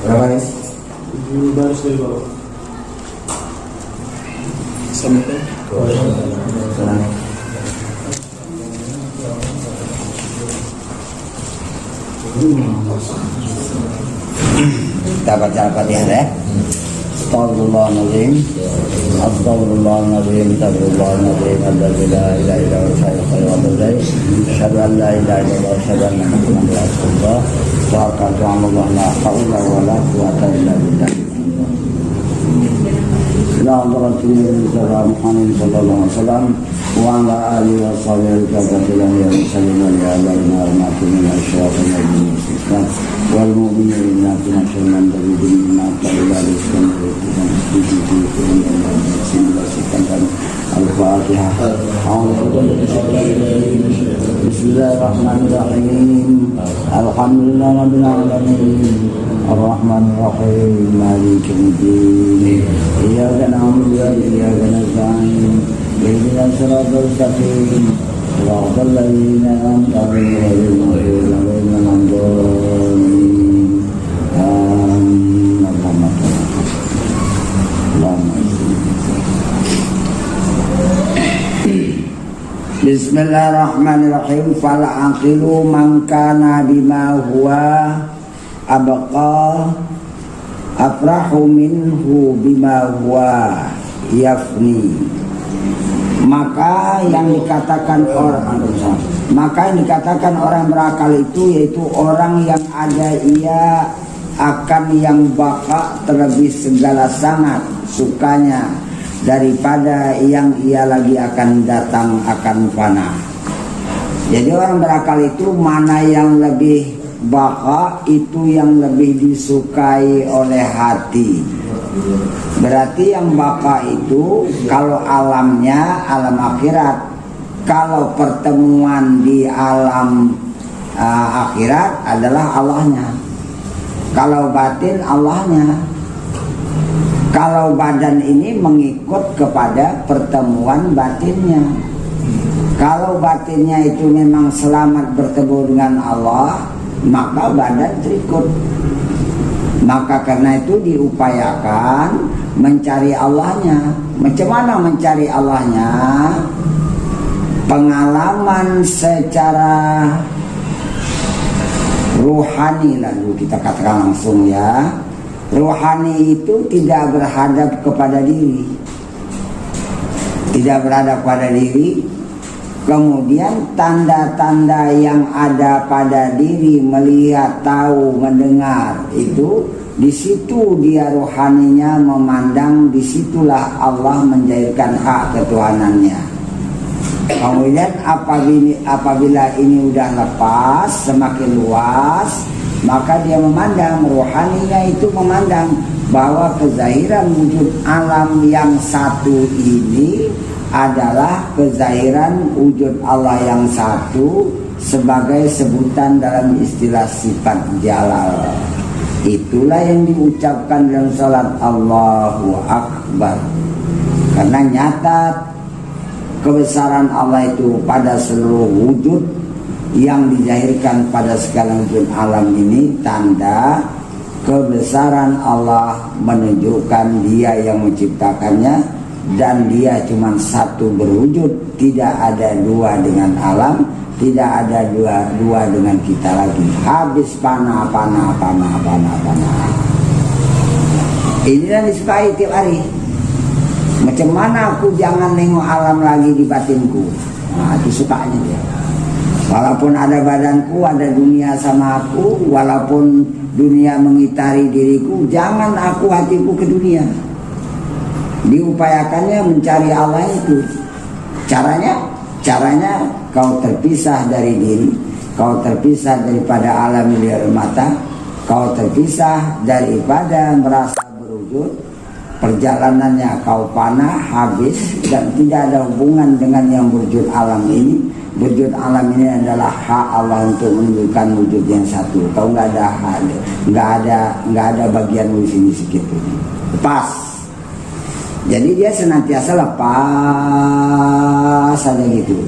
Berapa nih? 7 baris dari bawah. Sampai. Senang. Kita baca Al-Fatihah ya. Astagfirullahaladzim, Astagfirullahaladzim, Astagfirullahaladzim, Alladzi la ilaha illa huwa al-hayyul qayyum, asyhadu an la ilaha illallah, asyhadu anna Muhammadan rasulullah, wa asyhadu anna la haula wa la quwwata illa billah. Muhammad sallallahu alaihi wasallam wa ala alihi wa sahbihi wa sallam ya rahmatullahi wa barakatuh wal mu'minina fi nasran dari dunia rizqan Al-Fatihah. Bismillahirrahmanirrahim. Alhamdulillahirabbil alamin. Ar-Rahmanir Rahim. Maliki yaumiddin. Iyyaka na'budu wa iyyaka nasta'in. Ihdinas siratal mustaqim. Siratal ladzina an'amta 'alaihim ghairil maghdubi 'alaihim. Bismillahirrahmanirrahim. Fal aqilu man kana bima huwa abqa afrahu minhu bima huwa yafni. Maka yang dikatakan orang berakal itu yaitu orang yang ada ia akan yang baka terlebih segala sangat sukanya daripada yang ia lagi akan datang akan fana. Jadi orang berakal itu mana yang lebih baka, itu yang lebih disukai oleh hati. Berarti yang baka itu kalau alamnya alam akhirat, kalau pertemuan di alam akhirat adalah Allahnya, kalau batin Allahnya. Kalau badan ini mengikut kepada pertemuan batinnya. Kalau batinnya itu memang selamat bertemu dengan Allah, maka badan terikut. Maka karena itu diupayakan mencari Allahnya. Macam mana mencari Allahnya? Pengalaman secara ruhani, lalu kita katakan langsung ya. Ruhani itu tidak berhadap kepada diri, tidak berhadap pada diri. Kemudian tanda-tanda yang ada pada diri, melihat, tahu, mendengar, itu di situ dia rohaninya memandang, disitulah Allah menjadikan hak ketuhanannya. Kemudian apabila ini udah lepas, semakin luas, maka dia memandang, rohaninya itu memandang bahwa kezahiran wujud alam yang satu ini adalah kezahiran wujud Allah yang satu sebagai sebutan dalam istilah sifat jalal. Itulah yang diucapkan dalam salat Allahu Akbar. Karena nyata kebesaran Allah itu pada seluruh wujud yang dijahirkan pada segala wujud alam ini, tanda kebesaran Allah menunjukkan Dia yang menciptakannya dan Dia cuma satu berwujud, tidak ada dua dengan alam, tidak ada dua dengan kita lagi. Habis panah. Ini yang disukai tiap hari. Macam mana aku jangan nengok alam lagi di batinku? Nah, itu sukanya dia. Walaupun ada badanku, ada dunia sama aku, walaupun dunia mengitari diriku, jangan aku hatiku ke dunia. Diupayakannya mencari Allah itu. Caranya kau terpisah dari diri, kau terpisah daripada alam liar mata, kau terpisah daripada merasa berwujud. Perjalanannya kau panah, habis, dan tidak ada hubungan dengan yang berwujud alam ini. Wujud alam ini adalah hak Allah untuk menunjukkan wujud yang satu. Kau nggak ada bagian di sini sedikit pun. Lepas. Jadi dia senantiasa lepas saja gitu.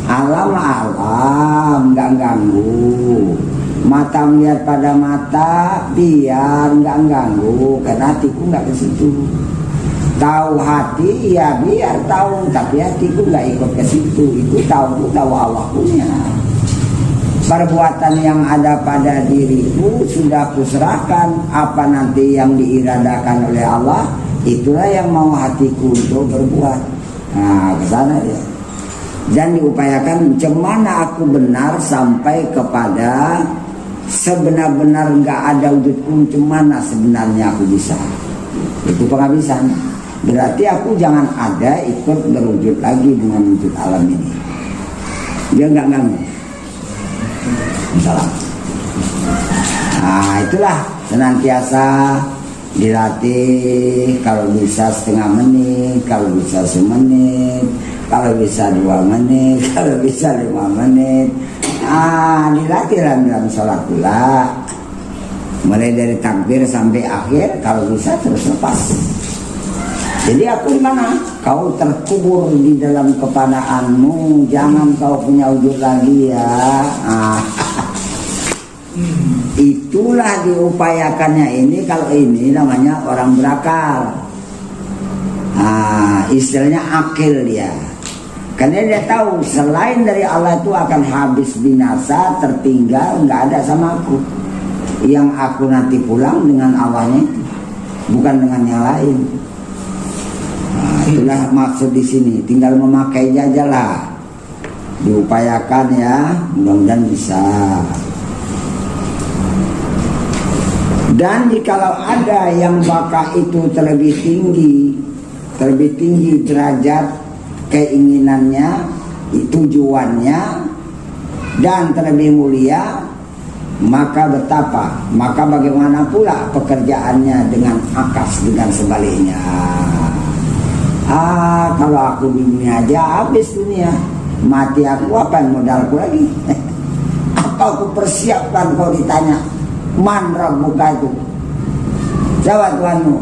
Alam nggak ganggu. Mata melihat pada mata, biar nggak ganggu, karena hatiku nggak ke situ. Tahu hati, ya biar tahu, tapi hatiku nggak ikut ke situ. Itu tahu Allah punya. Perbuatan yang ada pada diriku sudah kuserahkan. Apa nanti yang diiradakan oleh Allah, itulah yang mau hatiku untuk berbuat. Nah, ke sana dia. Dan diupayakan cemana aku benar sampai kepada sebenar-benar nggak ada wujudku, cemana sebenarnya aku bisa. Itu penghabisan. Berarti aku jangan ada ikut berwujud lagi dengan wujud alam ini. Dia nggak ganggu. Salah. Nah, itulah senantiasa dilatih. Kalau bisa setengah menit, kalau bisa semenit, kalau bisa 2 menit, kalau bisa 5 menit. Dilatih dalam sholat pula. Mulai dari takbir sampai akhir, kalau bisa terus lepas. Jadi aku mana? Kau terkubur di dalam kepanaanmu, jangan kau punya wujud lagi ya. Itulah diupayakannya ini. Kalau ini namanya orang berakal. Istilahnya akil dia. Karena dia tahu selain dari Allah itu akan habis binasa, tertinggal, nggak ada sama aku. Yang aku nanti pulang dengan Allahnya itu, bukan dengan yang lain. Itulah maksud di sini. Tinggal memakai aja lah. Diupayakan ya, mudah-mudahan bisa. Dan jikalau ada yang bakal itu terlebih tinggi derajat keinginannya, tujuannya, dan terlebih mulia, maka betapa, maka bagaimana pula pekerjaannya dengan akas, dengan sebaliknya. Kalau aku di dunia aja habis dunia, mati aku, apa yang modalku lagi? Apa aku persiapkan kalau ditanya man rabbuka itu? Jawab Tuhanmu.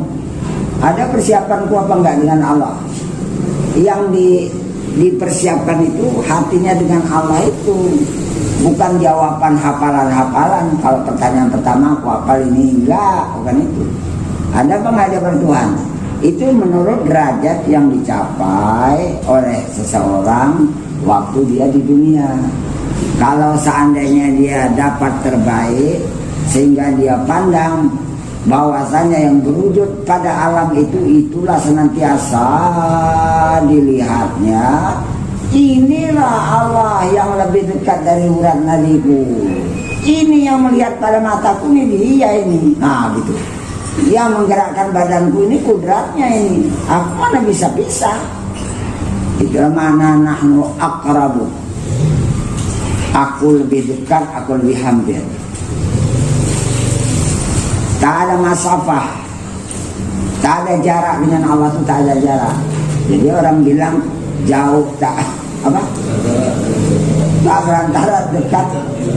Ada persiapanku apa enggak dengan Allah? Yang dipersiapkan itu hatinya dengan Allah itu, bukan jawaban hafalan-hafalan. Kalau pertanyaan pertama aku hafal ini, enggak, bukan itu. Ada pengajaran Tuhan. Itu menurut derajat yang dicapai oleh seseorang waktu dia di dunia. Kalau seandainya dia dapat terbaik, sehingga dia pandang bahwasanya yang berwujud pada alam itu, itulah senantiasa dilihatnya. Inilah Allah yang lebih dekat dari urat nadiku. Ini yang melihat pada mataku, ini dia ini. Nah gitu. Yang menggerakkan badanku ini kudratnya ini. Aku mana bisa pisah. Itulah mana nahnu aqrabu. Aku lebih dekat, aku lebih hampir. Tak ada masafah, tak ada jarak dengan Allah itu, tak ada jarak. Jadi orang bilang jauh, tak apa? Tak berantara, dekat,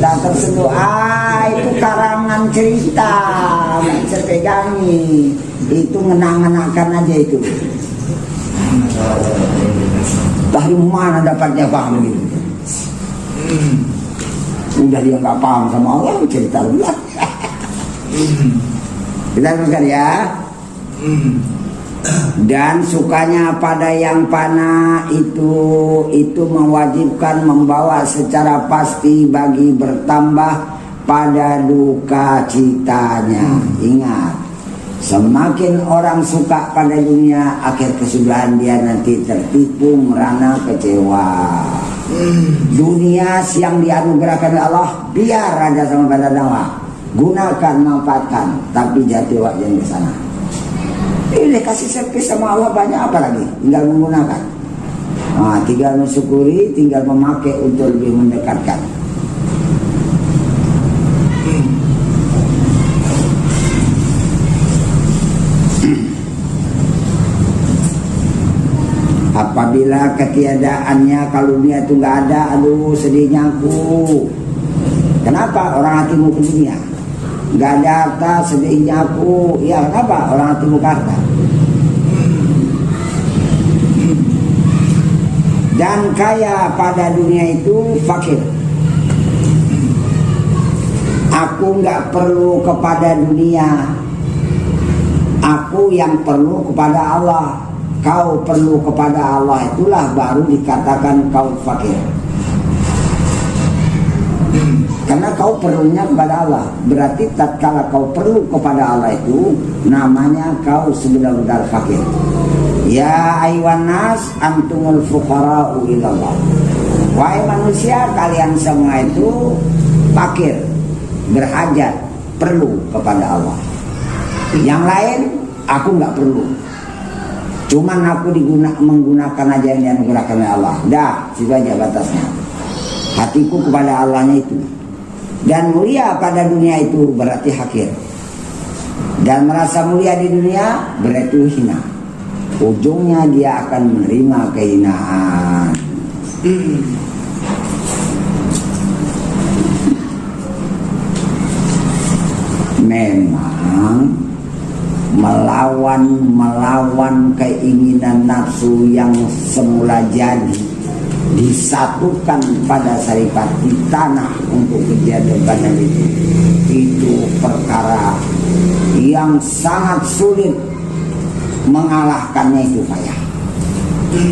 tak tersentuh. Itu karangan cerita, nggak bisa pegangi. Itu ngenang-ngenangkan aja itu. Dari mana dapatnya paham gitu? Udah dia nggak paham sama Allah, cerita ulang. Kita dengar ya. Dan sukanya pada yang panah itu mewajibkan membawa secara pasti bagi bertambah pada duka citanya. Ingat, semakin orang suka pada dunia, akhir kesudahan dia nanti tertipu, merana, kecewa. Dunia yang dianugerahkan oleh Allah, biar ada sama pada nyawa, gunakan, manfaatkan, tapi jati jangan ke sana. Ini kasih servis sama Allah banyak, apa lagi? Tinggal menggunakan. Tinggal mensyukuri, tinggal memakai untuk lebih mendekatkan. Apabila ketiadaannya, kalau dia itu nggak ada, aduh sedihnya aku. Kenapa? Orang hatimu ke dunia. Nggak ada harta, sedihnya aku. Ya kenapa? Orang hatimu ke harta. Dan kaya pada dunia itu fakir. Aku nggak perlu kepada dunia, aku yang perlu kepada Allah. Kau perlu kepada Allah, itulah baru dikatakan kau fakir. Karena kau perlunya kepada Allah. Berarti tatkala kau perlu kepada Allah itu namanya kau sebenar-benar fakir. Ya ayyuhan nas antumul fuqara'u ilallah. Wahai manusia, kalian semua itu fakir, berhajat, perlu kepada Allah. Yang lain aku nggak perlu. Cuman aku menggunakan aja yang dia menggunakan oleh Allah. Dah, situ aja batasnya. Hatiku kepada Allahnya itu. Dan mulia pada dunia itu berarti hakir. Dan merasa mulia di dunia berarti hina. Ujungnya dia akan menerima kehinaan. Memang melawan keinginan nafsu yang semula jadi, disatukan pada saripati tanah untuk kejadian badan itu perkara yang sangat sulit. Mengalahkannya itu payah.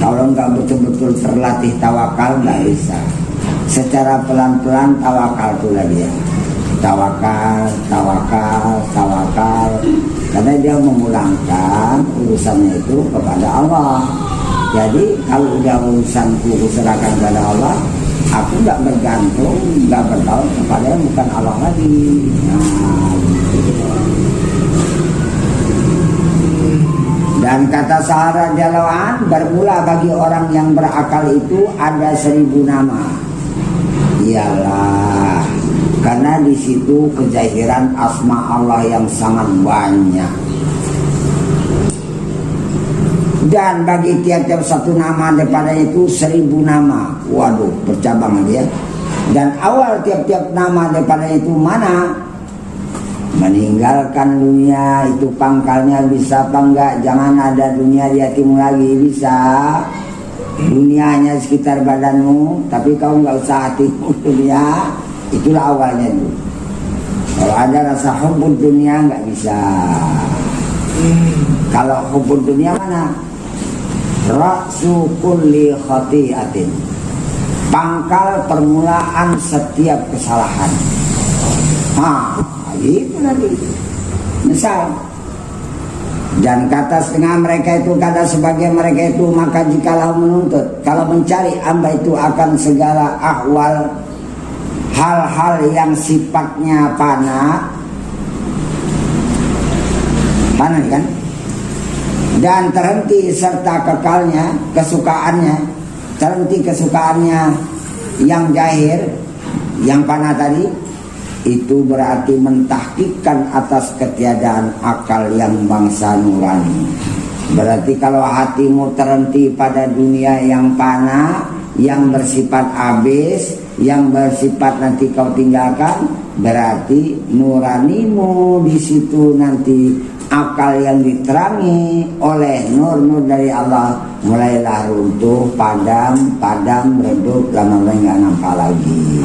Kalau nggak betul-betul terlatih tawakal nggak bisa. Secara pelan-pelan tawakal itulah dia. Tawakal. Karena dia memulangkan urusannya itu kepada Allah. Jadi kalau udah urusanku kuserahkan kepada Allah, aku nggak bergantung, nggak bertaut kepada yang bukan Allah lagi. Dan kata Sa'ad radhiyallahu anhu, bermula bagi orang yang berakal itu ada 1000 nama. Iyalah, karena di situ kezahiran asma Allah yang sangat banyak. Dan bagi tiap-tiap satu nama daripada itu 1000 nama. Waduh, bercabang dia. Dan awal tiap-tiap nama daripada itu mana? Meninggalkan dunia itu pangkalnya bisa apa enggak? Jangan ada dunia di hatimu lagi, bisa. Dunianya sekitar badanmu, tapi kau enggak usah hatimu dunia. Itulah awalnya itu. Kalau ada rasa hubbud dunia enggak bisa. Kalau hubbud dunia mana? Ra'su kulli khati'atin, pangkal permulaan setiap kesalahan. Itu nanti misal. Dan kata setengah mereka itu, kata sebagian mereka itu, maka jikalau menuntut, kalau mencari amba itu akan segala ahwal, hal-hal yang sifatnya panah kan, dan terhenti serta kekalnya, terhenti kesukaannya yang jahir, yang panah tadi, itu berarti mentahkikkan atas ketiadaan akal yang bangsa nurani. Berarti kalau hatimu terhenti pada dunia yang panah, yang bersifat habis, yang bersifat nanti kau tinggalkan, berarti nuranimu di situ nanti akal yang diterangi oleh nur-nur dari Allah mulailah runtuh, padam, redup, lama-lama nggak nampak lagi.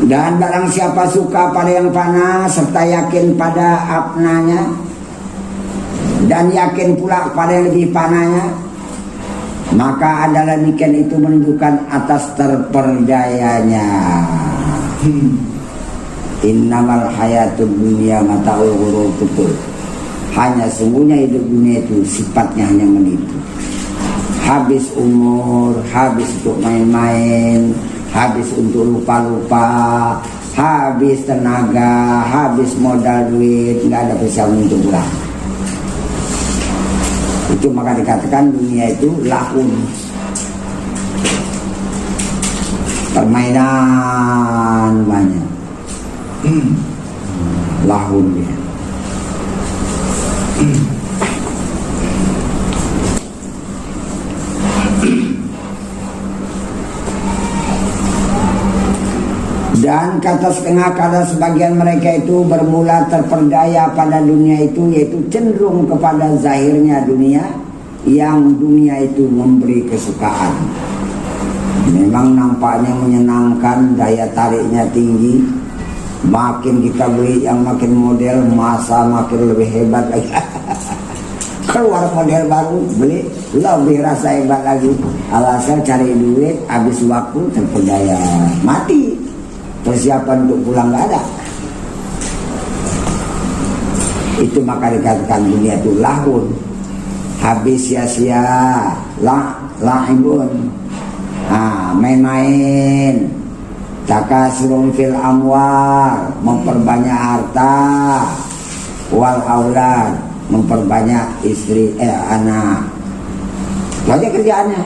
Dan barang siapa suka pada yang fana serta yakin pada apnanya, dan yakin pula pada yang lebih pananya, maka adalah demikian itu menunjukkan atas terperdayanya. Innamal hayatud dunya mata'ul ghurur, betul. Hanya sungguhnya hidup dunia itu sifatnya hanya menipu. Habis umur, habis untuk main-main, habis untuk lupa-lupa, habis tenaga, habis modal duit, nggak ada bisa untuk pulang. Itu maka dikatakan dunia itu lahun, permainan banyak, lahun dia. Dan kata setengah, kata sebagian mereka itu bermula terperdaya pada dunia itu, yaitu cenderung kepada zahirnya dunia, yang dunia itu memberi kesukaan. Memang nampaknya menyenangkan, daya tariknya tinggi. Makin kita beli yang makin model, masa makin lebih hebat lagi. Keluar model baru, beli lebih rasa hebat lagi. Alasan cari duit, habis waktu terpedaya, mati. Persiapan untuk pulang gak ada. Itu maka dikatakan dunia itu lahun, habis sia-sia, lahibun, main-main. Takasurun fil amwal, memperbanyak harta. Wal aulad, memperbanyak istri, anak. Itu aja kerjaannya.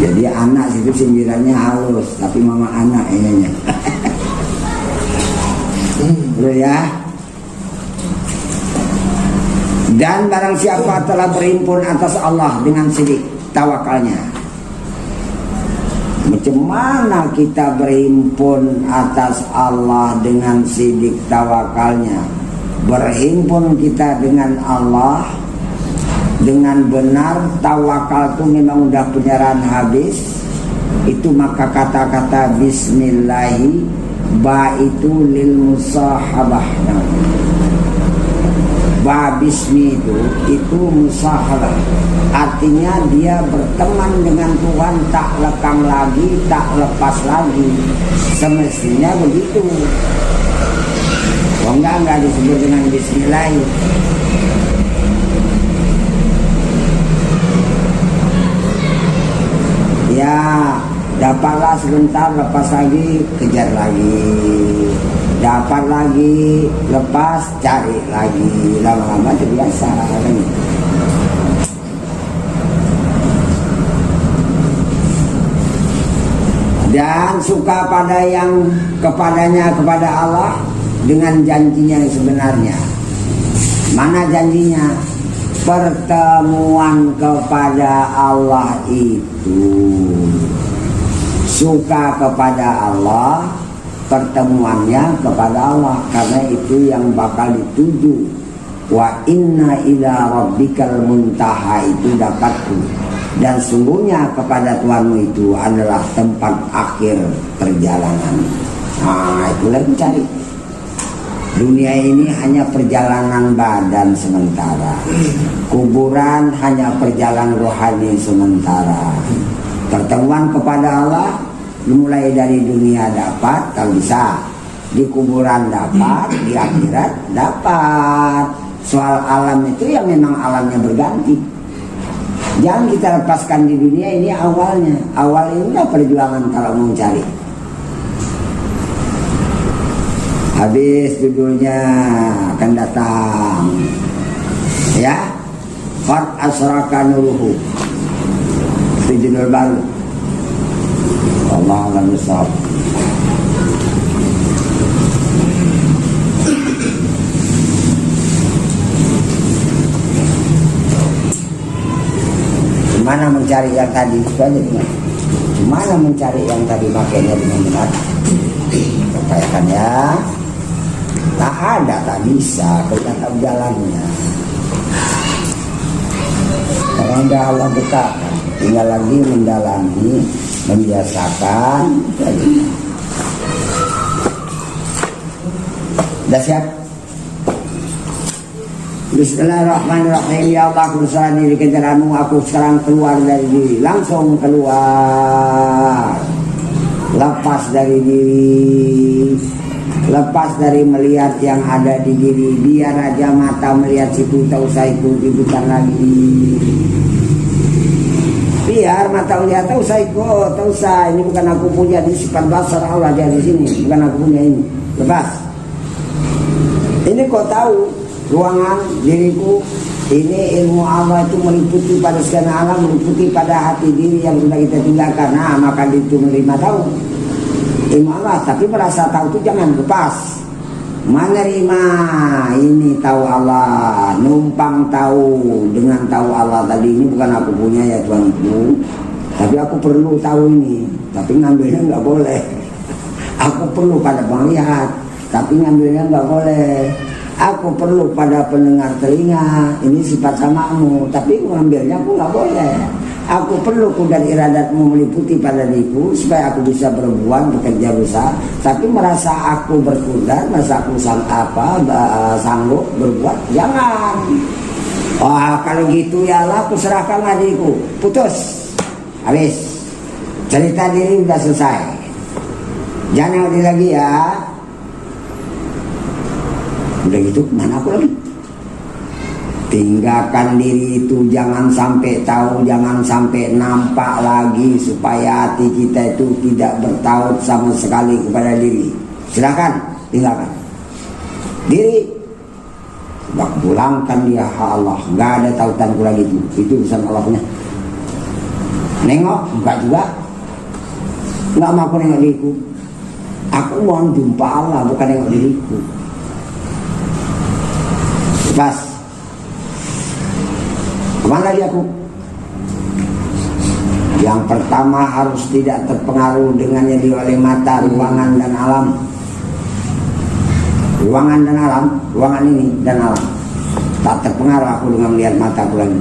Jadi anak situ sindirannya halus, tapi mama anak ini. Betul ya. Dan barang siapa telah berhimpun atas Allah dengan sidik tawakalnya. Macam mana kita berhimpun atas Allah dengan sidik tawakalnya? Berhimpun kita dengan Allah dengan benar, tawakal itu memang udah penyerahan habis. Itu maka kata-kata bismillahi, ba itu lil musahabah. Ba bismi itu musahabah, artinya dia berteman dengan Tuhan, tak lekang lagi, tak lepas lagi. Semestinya begitu. Enggak disebut dengan bismillah. Ya, dapatlah sebentar, lepas lagi, kejar lagi. Dapat lagi, lepas, cari lagi. Lama-lama terbiasa kan? Dan suka pada yang kepadanya, kepada Allah, dengan janjinya yang sebenarnya. Mana janjinya? Pertemuan kepada Allah itu. Suka kepada Allah, pertemuannya kepada Allah, karena itu yang bakal dituju. Wa inna ila rabbikal muntaha, itu dapatku. Dan sungguhnya kepada Tuhanmu itu adalah tempat akhir perjalanan. Nah, itulah mencari. Dunia ini hanya perjalanan badan sementara. Kuburan hanya perjalanan rohani sementara. Pertemuan kepada Allah mulai dari dunia dapat, kalau bisa. Di kuburan dapat, di akhirat dapat. Soal alam itu yang memang alamnya berganti. Jangan kita lepaskan di dunia ini awalnya. Awal ini perjuangan kalau mau cari. Habis judulnya akan datang. Ya. Qad asraka nuruhu. Itu judul baru. Allah alam bisawab. Gimana mencari yang tadi? Itu aja dengan. Gimana mencari yang tadi, makanya dengan benar. Upayakan ya. Tak ada, tak bisa. Kita tahu jalannya. Karena udah Allah betahkan. Tinggal lagi mendalami, membiasakan. Sudah siap? Bismillahirrahmanirrahim. Ya Allah, aku berserah diri ke jalanmu. Aku sekarang keluar dari diri. Langsung keluar. Lepas dari diri. Lepas dari melihat yang ada di diri. Biar aja mata melihat situ, tak usah ikut-ikutan lagi. Biar mata melihat, tak usah ikut, tak usah. Ini bukan aku punya, ini sifat basar Allah dia di sini. Bukan aku punya ini. Lepas. Ini kau tahu. Ruangan diriku ini, ilmu Allah itu meliputi pada segala alam, meliputi pada hati diri yang sudah kita tinggalkan. Nah, maka itu menerima tahu ilmu Allah, tapi merasa tahu itu jangan lepas. Menerima ini tahu Allah, numpang tahu dengan tahu Allah tadi. Ini bukan aku punya ya Tuanku, tapi aku perlu tahu ini, tapi ngambilnya nggak boleh. Aku perlu pada melihat, tapi ngambilnya nggak boleh. Aku perlu pada pendengar telinga. Ini sifat samamu, tapi mengambilnya aku nggak boleh. Aku perlu dan iradatmu meliputi pada diriku supaya aku bisa berbuat, bekerja besar. Tapi merasa aku berkudar, merasa aku sanggup berbuat, jangan. Wah, kalau gitu ya Allah, aku serahkan diriku. Putus, habis. Cerita diri udah selesai. Jangan nengok lagi ya. Udah gitu, mana aku lagi? Tinggalkan diri itu, jangan sampai tahu, jangan sampai nampak lagi, supaya hati kita itu tidak bertaut sama sekali kepada diri. Silakan tinggalkan diri, sudah pulangkan dia Allah, nggak ada tautanku lagi itu urusan Allahnya. Nengok enggak juga, nggak mau aku nengok diriku. Aku mau jumpa Allah, bukan nengok diriku. Pas kemana lagi aku? Yang pertama harus tidak terpengaruh dengan yang oleh mata, ruangan dan alam. Ruangan dan alam, ruangan ini dan alam. Tak terpengaruh aku dengan melihat mataku lagi.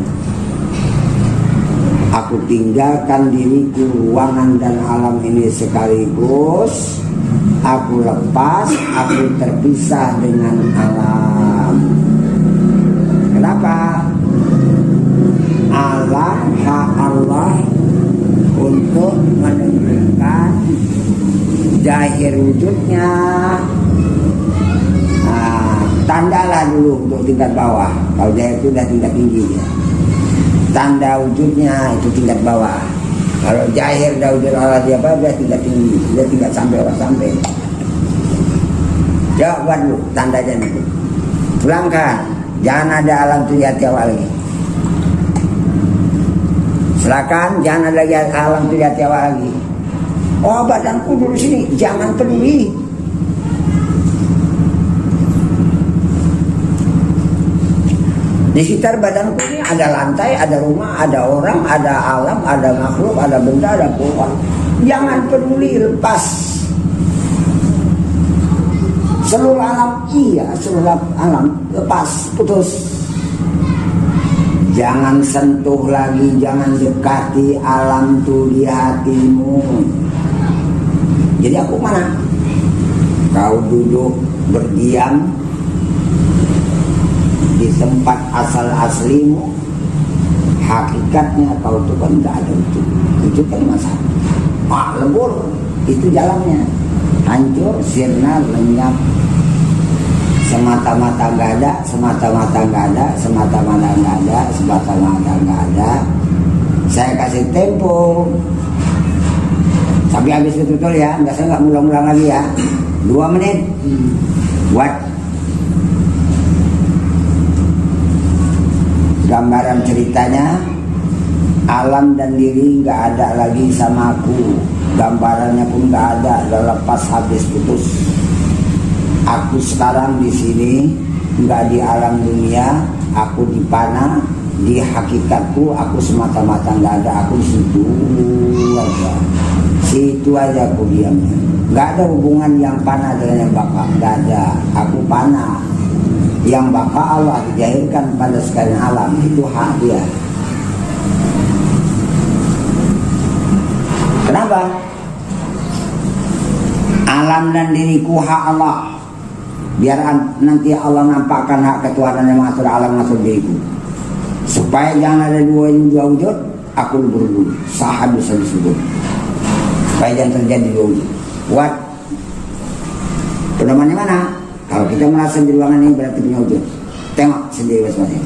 Aku tinggalkan diriku, ruangan dan alam ini sekaligus. Aku lepas, aku terpisah dengan alam. Kenapa? Alam hak Allah untuk menentukan zahir wujudnya. Tandalah dulu untuk tingkat bawah. Kalau zahir itu sudah tingkat tinggi ya. Tanda wujudnya itu tingkat bawah. Kalau zahir dah wujud Allah dia apa? Dia tingkat tinggi. Dia tingkat sampai orang sampai. Jawab dulu tandanya itu. Pulangkan. Jangan ada alam tu di hati awal lagi. Silakan, jangan ada lagi alam tu di hati awal lagi. Oh, badanku dulu sini, jangan peduli. Di sekitar badanku ini ada lantai, ada rumah, ada orang, ada alam, ada makhluk, ada benda, ada pohon. Jangan peduli, lepas. Seluruh alam, iya, seluruh alam, lepas, putus. Jangan sentuh lagi, jangan dekati alam itu di hatimu. Jadi aku mana? Kau duduk berdiam di tempat asal aslimu. Hakikatnya kau itu kan tidak ada itu kan masalah. Lebur, itu jalannya. Hancur, sirna, lenyap. Semata-mata nggak ada, semata-mata nggak ada, semata-mata nggak ada, semata-mata nggak ada. Saya kasih tempo sampai habis betul ya, nggak, saya nggak ngulang-ngulang lagi ya. 2 menit buat gambaran ceritanya. Alam dan diri nggak ada lagi sama aku, gambarannya pun nggak ada, udah lepas, habis, putus. Aku sekarang di sini, nggak di alam dunia, aku di panah, di hakikatku, aku semata-mata nggak ada, aku di situ aja aku diamnya. Nggak ada hubungan yang panah dengan yang baka, nggak ada. Aku panah, yang baka Allah dijahirkan pada sekalian alam, itu hak dia. Kenapa? Alam dan diriku hak Allah. Biar nanti Allah nampakkan hak ketuhanan yang mengatur alam, mengatur diriku. Supaya jangan ada dua wujud, aku berdua. Sahab bisa disebut. Supaya jangan terjadi dua wujud. Buat pedomannya mana? Kalau kita merasa di ruangan ini berarti punya wujud. Tengok sendiri masing-masing.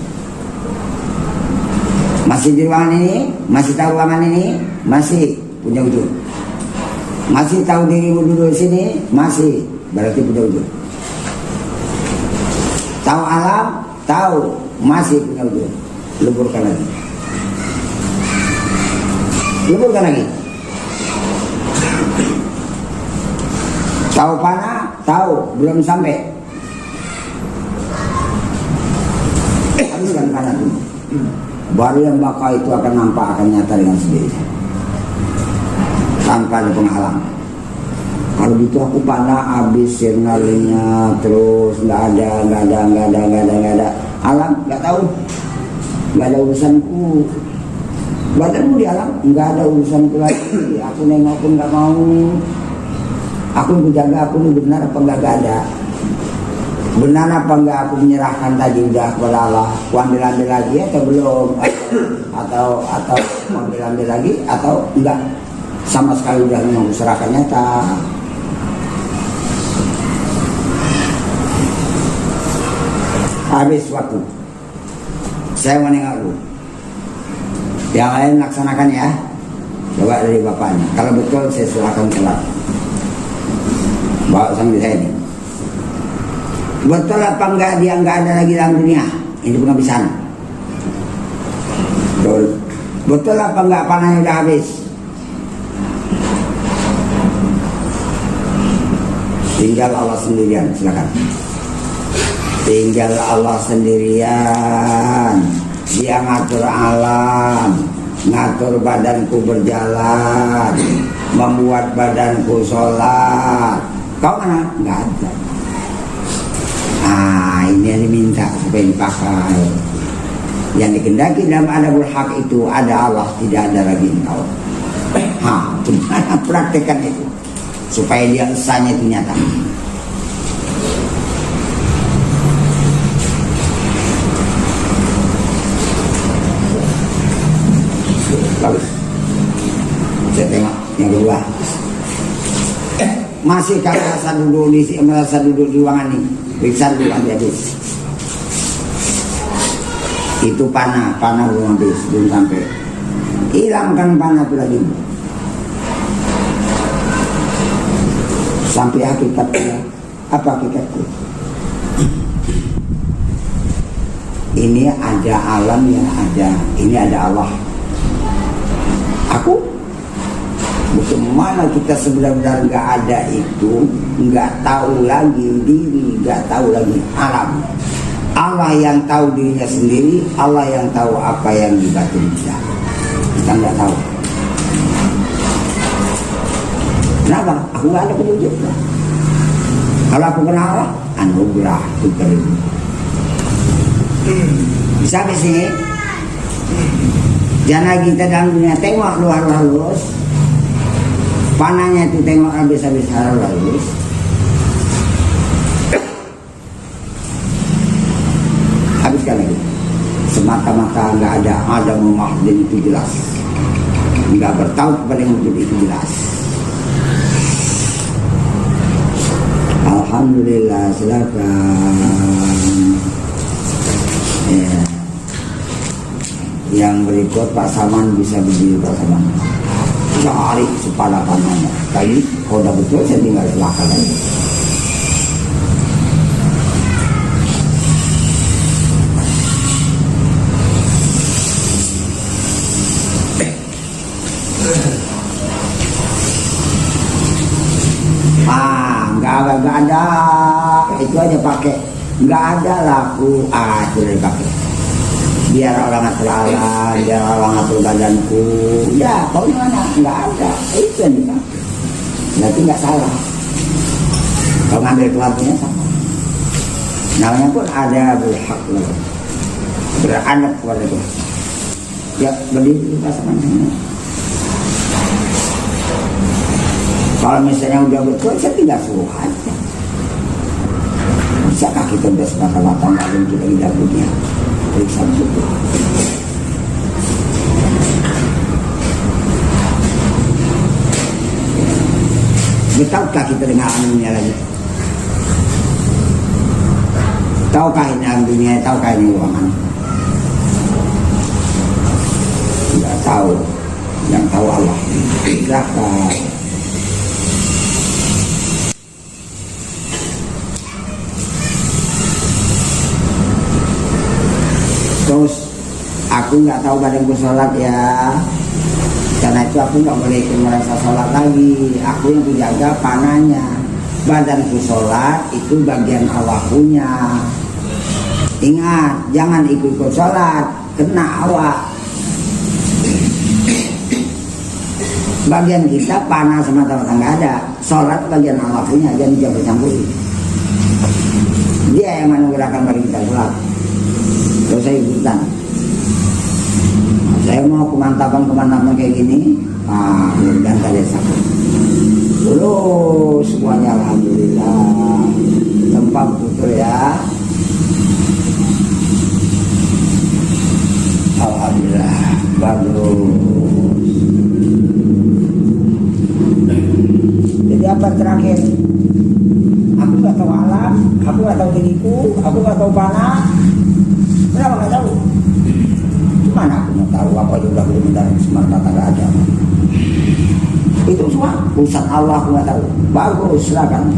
Masih di ruangan ini, masih tahu ruangan ini, masih punya wujud. Masih tahu dirimu duduk di sini, masih berarti punya wujud. Tahu alam, tahu, masih punya wujud. Leburkan lagi. Leburkan lagi. Tahu panah, tahu, belum sampai. Habiskan panah dulu. Baru yang bakal itu akan nampak, akan nyata dengan sendirinya. Tanpa ada penghalang. Kalau gitu aku panah habis sirnalinya terus nggak ada alam nggak tahu, nggak ada urusanku. Badanmu di alam nggak ada urusanku lagi. Aku nengok pun nggak mau. Aku jaga aku ini benar apa nggak ada. Benar apa enggak aku menyerahkan tadi udah kepada Allah. Aku ambil lagi atau belum? Atau ambil lagi atau enggak? Sama sekali udah memang serahkan nyata. Habis waktu. Saya mau nengok dulu. Yang lain laksanakan ya. Coba dari bapaknya. Kalau betul saya serahkan kelak. Bawa sambil saya ini. Betul apa enggak dia enggak ada lagi dalam dunia? Ini penghabisan. Betul. Betul apa enggak panahnya udah habis? Tinggal Allah sendirian, silakan. Tinggal Allah sendirian. Dia ngatur alam, ngatur badanku berjalan, membuat badanku sholat. Kau mana? Enggak ada. Ini yang diminta supaya dipakai. Yang dikendaki dalam adabul haq itu ada Allah, tidak ada lagi engkau. Gimana praktekkan itu supaya dia esanya itu nyata. Bagus. Saya tengok yang kedua. Masih kalau merasa duduk di ruangan ini, periksa dulu nanti habis. Itu panah belum habis, belum sampai. Hilangkan panah itu lagi. Sampai hakikatnya. Apa hakikatnya? Ini ada alam yang ada, ini ada Allah. Aku bagaimana kita sebenarnya nggak ada itu, nggak tahu lagi diri, nggak tahu lagi alam. Allah yang tahu dirinya sendiri, Allah yang tahu apa yang di batin kita. Kita nggak tahu. Kenapa? Aku nggak ada petunjuknya. Kalau aku kenal Allah, anugerah itu terima. Bisa di sini. Jangan kita dalam dunia tengok luar halus. Panahnya itu tengok habis-habis halus. Habiskan lagi. Semata-mata nggak ada memahdin itu jelas. Nggak bertahu kepada yang wujud itu jelas. Alhamdulillah, silakan. Ya. Yang berikut Pak Saman bisa berdiri Pak Saman. Cari kepala panahnya. Tadi kalau udah betul saya tinggal silakan lagi. Nggak ada, itu aja pakai. Nggak ada laku, itu dari pakai. Biar orang ngatur alam, biar orang ngatur badanku. Ya, kau mana? Nggak ada, itu yang dipakai. Berarti nggak salah. Kalau ngambil keluarganya sama. Namanya pun ada berhak loh. Beranak kepada Tuhan. Ya, berdiri pasangan ini. Kalau misalnya udah betul, saya tinggal suruh aja. Bisakah kita udah semata-mata dan kita tidak punya periksa itu? Betahkah kita dengan alam dunia lagi? Tahukah ini alam dunia, tahukah ini ruangan? Tidak tahu. Yang tahu Allah. Silahkan. Terus aku nggak tahu badanku sholat ya, karena itu aku nggak boleh merasa sholat lagi. Aku yang menjaga panahnya. Badanku sholat itu bagian Allah punya. Ingat, jangan ikut-ikut sholat, kena awak. Bagian kita panah semata-mata nggak ada. sholat bagian Allah punya, jangan dia bercampur. Dia yang menegakkan bagi kita sholat. Terus saya ikutan. Saya mau kemantapan kayak gini, mudah-mudahan kalian sakit. Terus semuanya alhamdulillah. Tempat betul ya. Alhamdulillah, bagus. Jadi apa terakhir? Aku nggak tahu alam, aku nggak tahu diriku, aku nggak tahu panah. Kenapa nggak tahu? Gimana aku mau tahu apa juga belum dari semata nggak ada. Itu semua urusan Allah, aku nggak tahu. Bagus, silakan.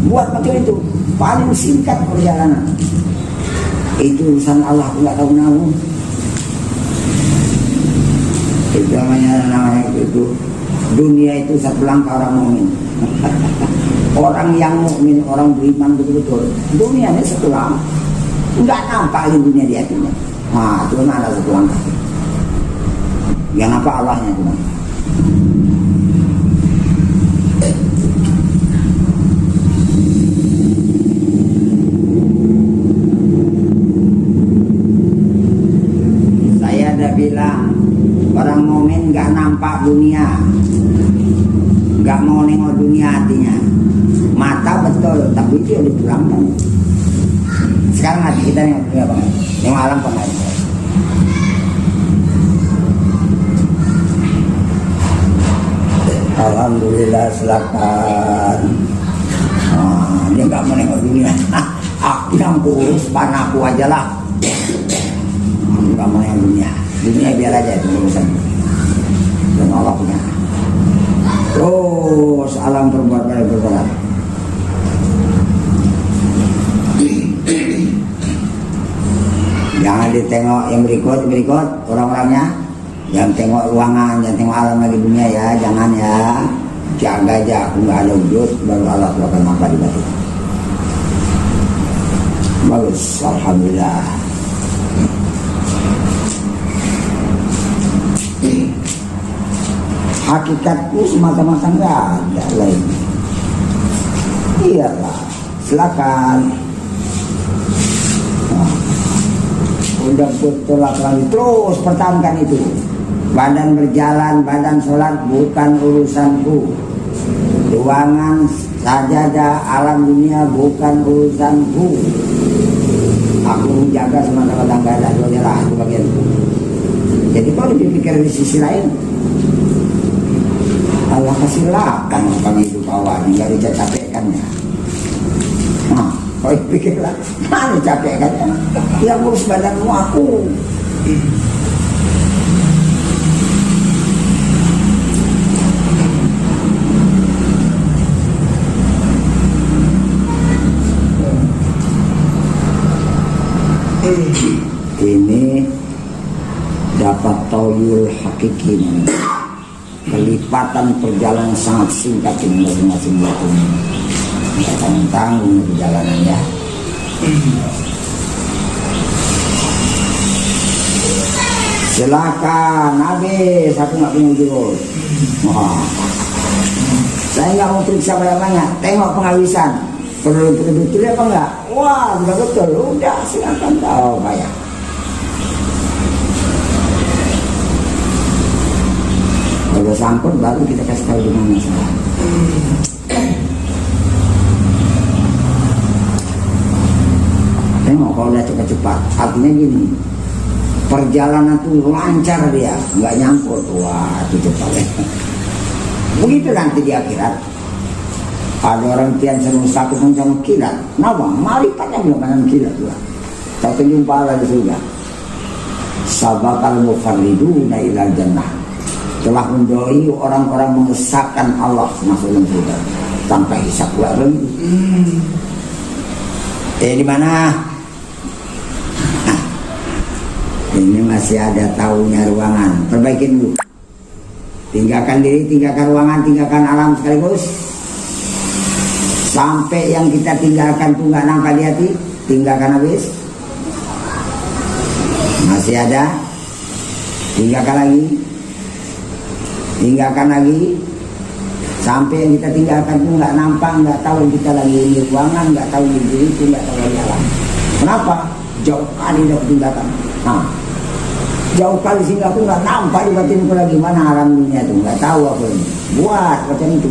Buat macam itu, paling singkat perjalanan. Itu urusan Allah, aku nggak tahu namun. Itu namanya itu. Dunia itu satu langkah orang mukmin. Orang yang mukmin, orang beriman betul-betul. Dunia ini satu langkah. Enggak nampak di dunia di hatinya. Nah, cuma ada satu langkah. Yang apa Allahnya cuma. Saya ada bilang orang mukmin nggak nampak dunia, nggak mau nengok dunia hatinya. Mata betul, tapi dia dipulangkan. Sekarang hati kita nengok dunia banget, nengok alam banget. Alhamdulillah, silakan. Dia nggak mau nengok dunia. Aku yang kurus, panahku aja lah. Nggak mau nengok dunia. Dunia biar aja itu urusan. Dan Allah punya. Terus alam berbuat berbuat. Jangan ditengok yang berikut orang-orangnya. Jangan tengok ruangan, jangan tengok alam lagi dunia ya, jangan ya. Jaga aja, aku nggak ada wujud, baru Allah akan maka di batu. Bagus, alhamdulillah. Hakikatku semata-mata enggak ada lain. Iyalah, silakan. Udah betul lagi terus pertahankan itu. Badan berjalan, badan sholat bukan urusanku. Ruangan sajadah alam dunia bukan urusanku. Aku menjaga semata-mata enggak ada dua lah itu bagianku. Jadi kalau dipikir di sisi lain, Allah kasih lapang orang hidup awalnya, nggak dicapekkannya. Nah, kalau pikirlah, mana capekkannya? Yang ngurus badanmu aku. Ini dapat tauyul hakiki, kelipatan perjalanan sangat singkat ini masing-masing waktu ini. Tidak tanggung perjalanannya. Silakan, habis. Aku nggak punya wujud. Wah. Saya nggak mau periksa banyak-banyak. Tengok penghabisan. Perlu betul apa enggak? Wah, sudah betul. Udah, silakan tahu banyak. Kalau sangkut baru kita kasih tahu di mana salah. Tengok kalau udah cepat-cepat, artinya gini, perjalanan itu lancar dia, nggak nyangkut. Wah, itu cepat ya. Begitu nanti di akhirat. Ada orang kian senang sakit sama kilat. Kenapa? Maripatnya belum dengan kilat juga. Tapi jumpa Allah di surga. Sabakal mufarriduna ilal jannah. Telah mendahului orang-orang mengesahkan Allah masuk dalam surga tanpa hisab pula begitu. Di mana? Nah, ini masih ada tahunya ruangan. Perbaikin dulu. Tinggalkan diri, tinggalkan ruangan, tinggalkan alam sekaligus. Sampai yang kita tinggalkan itu nggak nampak di hati, tinggalkan habis. Masih ada, tinggalkan lagi. Tinggalkan lagi Sampai yang kita tinggalkan itu nggak nampak, nggak tahu kita lagi di ruangan, nggak tahu di diri itu, nggak tahu lagi alam. Kenapa? Jauh kali udah tinggalkan. Nah, jauh kali sehingga aku nggak nampak di batinku lagi mana alam dunia itu, nggak tahu apa ini. Buat macam itu.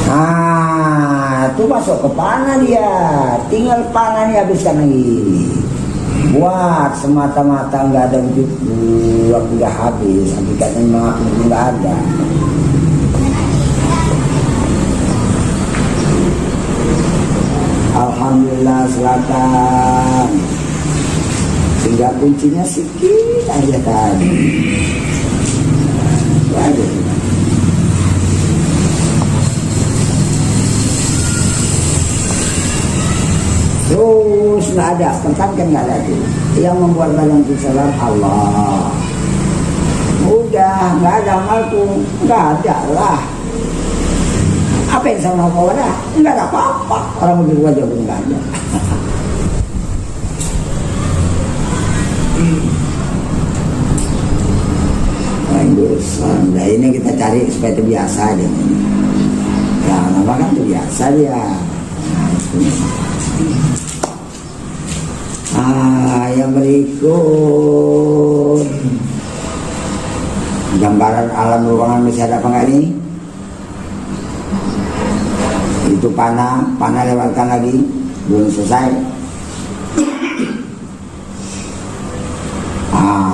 Nah, itu masuk ke panah dia, tinggal panahnya habiskan lagi. Buat semata-mata nggak ada wujud, waktu udah habis, hakikatnya memang aku nggak ada. Alhamdulillah, silakan. Tinggal kuncinya sedikit aja tadi. Aja. Terus nggak ada, tekankan nggak ada itu. Yang membuat badan itu salam Allah. Udah nggak ada amalku, nggak ada lah. Apa yang sama Allah ada? Nggak ada apa-apa. Orang begitu aja pun nggak ada. Nah ini kita cari supaya terbiasa aja. Ya, nama kan terbiasa dia. Yang berikut gambaran alam ruangan masih ada apa enggak nih? Itu panah lewatkan lagi, belum selesai.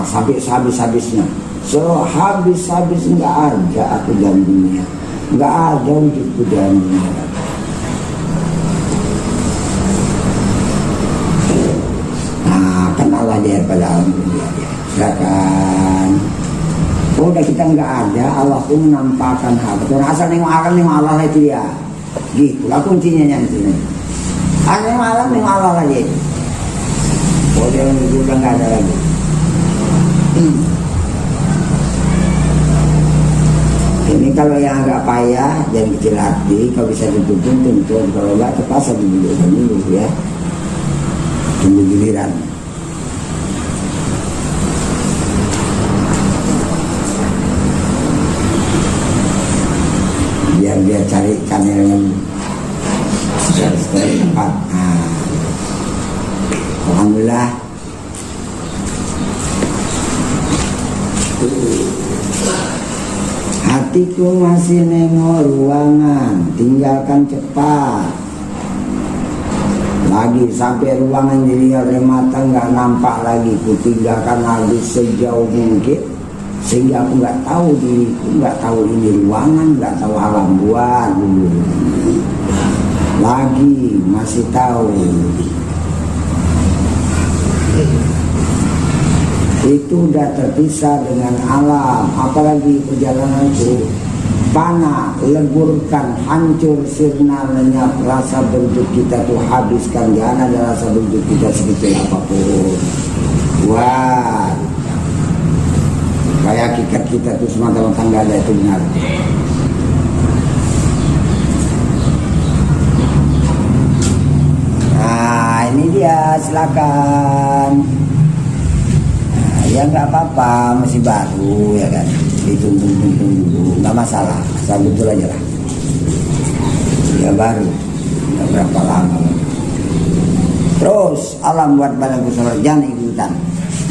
Sampai habis-habisnya. Habis enggak ada aku dalam dunia, enggak ada wujudku dalam dunia. Allah dia pada alam dunia. Silakan. Udah kita nggak ada, Allah pun menampakkan hal. Betul. Asal nengok Allah itu ya. Gitu. Lah kuncinya yang sini. Nengok Allah lagi. Udah nggak ada lagi. Ini kalau yang agak payah dan kecil hati, kalau bisa dituntun, kalau nggak terpaksa dulu ya. Tunggu giliran. Dia cari channel yang tepat. Alhamdulillah. Hatiku masih nengok ruangan, tinggalkan cepat. Lagi sampai ruangan dilihat oleh mata nggak nampak lagi, ku tinggalkan lagi sejauh mungkin. Sehingga aku nggak tahu diriku, nggak tahu ini ruangan, nggak tahu alam luar dulu. Lagi masih tahu. Itu udah terpisah dengan alam. Apalagi perjalananku, panah, leburkan, hancur, sirna, lenyap. Rasa bentuk kita tuh habiskan. Jangan ada rasa bentuk kita sekecil apapun. Wah, kayak hakikat kita tuh semata-mata nggak ada, itu benar. Nah ini dia, silakan. Ya nggak apa-apa, masih baru ya kan, ditunggu dulu, nggak masalah, asal betul aja lah. Ya baru, nggak berapa lama. Terus alam buat badanku sholat, jangan ikutan.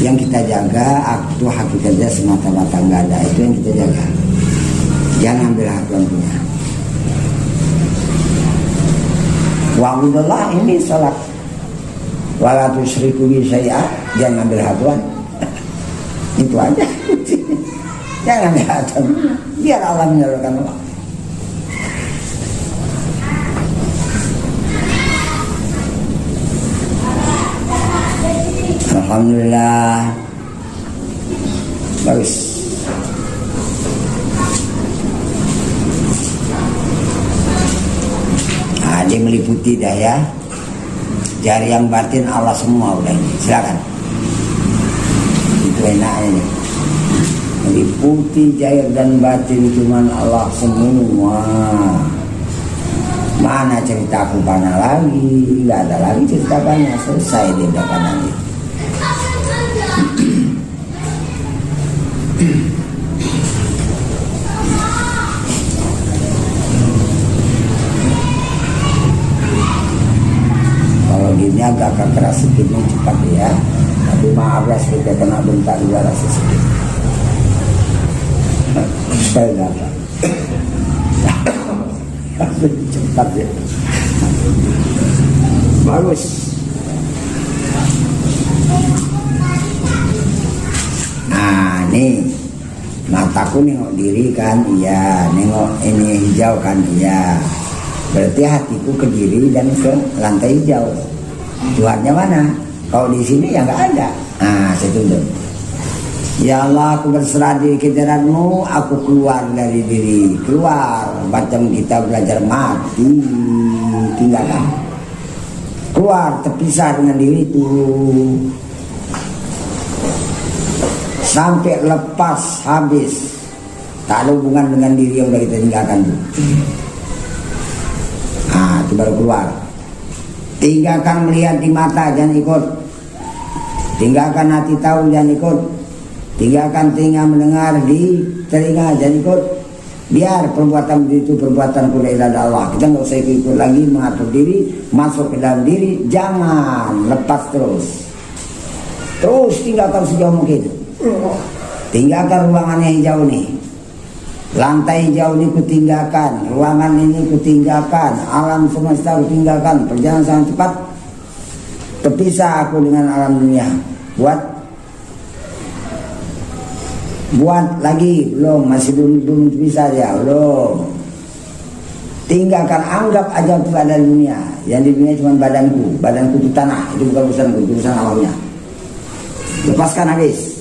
Yang kita jaga itu hakikatnya semata-mata nggak ada, itu yang kita jaga. Jangan ambil hatuan punya. Wa'udullah ini sholat. Wala tusyriku bi syai'a, jangan ambil hatuan. Itu aja. Jangan ambil hatuan. Biar Allah menyalurkan Allah. Alhamdulillah. Bagus. Dia meliputi dah ya. Jari yang batin Allah semua udah ini. Silakan. Itu enaknya nih. Meliputi jahir dan batin cuman Allah semua. Mana cerita aku panah lagi? Nggak ada lagi cerita panah. Selesai dia udah panah ini. agak keras sedikit nih cepat ya. Tapi maaf ya kita kena bentak juga rasa sedikit. Supaya dapat. Cepat ya. Bagus. Nah nih, mataku nengok diri kan, iya. Nengok ini hijau kan, iya. Berarti hatiku ke diri dan ke lantai hijau. Tuhannya mana? Kalau di sini ya nggak ada. Nah, saya tunduk. Ya Allah, aku berserah diri ke jalanmu, aku keluar dari diri. Keluar, macam kita belajar mati, tinggalkan. Keluar, terpisah dengan diri itu. Sampai lepas, habis. Tak ada hubungan dengan diri yang sudah kita tinggalkan itu. Nah, itu baru keluar. Tinggalkan melihat di mata, jangan ikut. Tinggalkan hati tahu, jangan ikut. Tinggalkan telinga mendengar di telinga, jangan ikut. Biar perbuatan itu perbuatan kuda ilaha Allah. Kita nggak usah ikut lagi mengatur diri, masuk ke dalam diri. Jangan lepas terus. Terus tinggalkan sejauh mungkin. Tinggalkan ruangan yang hijau nih. Lantai hijau ini kutinggalkan, ruangan ini kutinggalkan, alam semesta kutinggalkan. Perjalanan sangat cepat. Terpisah aku dengan alam dunia. Buat lagi belum, masih belum bisa ya, belum. Tinggalkan, anggap aja itu ada dunia. Yang di dunia cuma badanku itu tanah, itu bukan urusanku, itu urusan alamnya. Lepaskan habis.